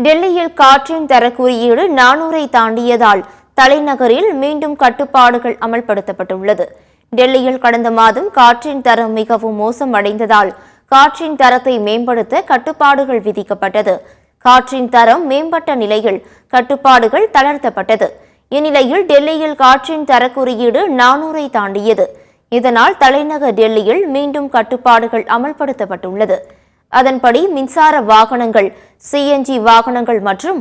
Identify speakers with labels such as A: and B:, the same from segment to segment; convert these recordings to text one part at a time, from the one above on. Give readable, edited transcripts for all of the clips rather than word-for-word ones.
A: டெல்லியில் காற்றின் தர குறியீடு 400-ஐ தாண்டியதால் தலைநகரில் மீண்டும் கட்டுப்பாடுகள் அமல்படுத்தப்பட்டுள்ளது. டெல்லியில் கடந்த மாதம் காற்றின் தரம் மிகவும் மோசமடைந்ததால் காற்றின் தரத்தை மேம்படுத்த கட்டுப்பாடுகள் விதிக்கப்பட்டது. காற்றின் தரம் மேம்பட்ட நிலையில் கட்டுப்பாடுகள் தளர்த்தப்பட்டது. இந்நிலையில் டெல்லியில் காற்றின் தர குறியீடு 400-ஐ தாண்டியது. இதனால் தலைநகர் டெல்லியில் மீண்டும் கட்டுப்பாடுகள் அமல்படுத்தப்பட்டுள்ளது. அதன்படி மின்சார வாகனங்கள், சிஎன்ஜி வாகனங்கள் மற்றும்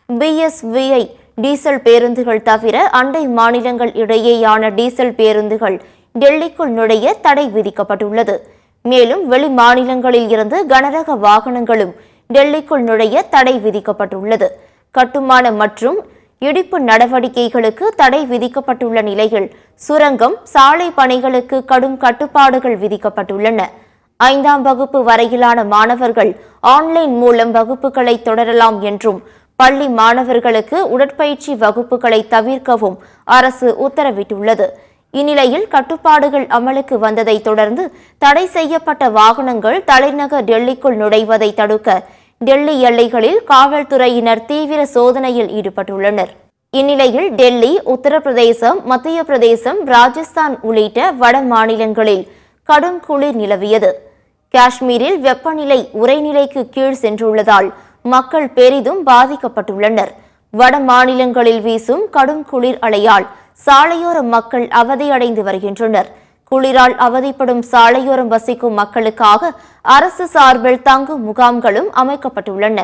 A: பிஎஸ்விஐ டீசல் பேருந்துகள் தவிர அண்டை மாநிலங்கள் இடையேயான டீசல் பேருந்துகள் டெல்லிக்குள் நுழைய தடை விதிக்கப்பட்டுள்ளது. மேலும் வெளி மாநிலங்களில் இருந்து கனரக வாகனங்களும் டெல்லிக்குள் நுழைய தடை விதிக்கப்பட்டுள்ளது. கட்டுமான மற்றும் இடிப்பு நடவடிக்கைகளுக்கு தடை விதிக்கப்பட்டுள்ள நிலையில் சுரங்கம், சாலை பணிகளுக்கு கடும் கட்டுப்பாடுகள் விதிக்கப்பட்டுள்ளன. 5ஆம் வகுப்பு வரையிலான மாணவர்கள் ஆன்லைன் மூலம் வகுப்புகளை தொடரலாம் என்றும் பள்ளி மாணவர்களுக்கு உடற்பயிற்சி வகுப்புகளை தவிர்க்கவும் அரசு உத்தரவிட்டுள்ளது. இந்நிலையில் கட்டுப்பாடுகள் அமலுக்கு வந்ததை தொடர்ந்து தடை செய்யப்பட்ட வாகனங்கள் தலைநகர் டெல்லிக்குள் நுழைவதை தடுக்க டெல்லி எல்லைகளில் காவல்துறையினர் தீவிர சோதனையில் ஈடுபட்டுள்ளனர். இந்நிலையில் டெல்லி, உத்தரப்பிரதேசம், மத்திய பிரதேசம், ராஜஸ்தான் உள்ளிட்ட வட மாநிலங்களில் கடும் குளிர் நிலவியது. காஷ்மீரில் வெப்பநிலை உறைநிலைக்கு கீழ் சென்றுள்ளதால் மக்கள் பெரிதும் பாதிக்கப்பட்டுள்ளனர். வட மாநிலங்களில் வீசும் கடும் குளிர் அலையால் சாலையோர மக்கள் அவதியடைந்து வருகின்றனர். குளிரால் அவதிப்படும் சாலையோரம் வசிக்கும் மக்களுக்காக அரசு சார்பில் தங்கும் முகாம்களும் அமைக்கப்பட்டுள்ளன.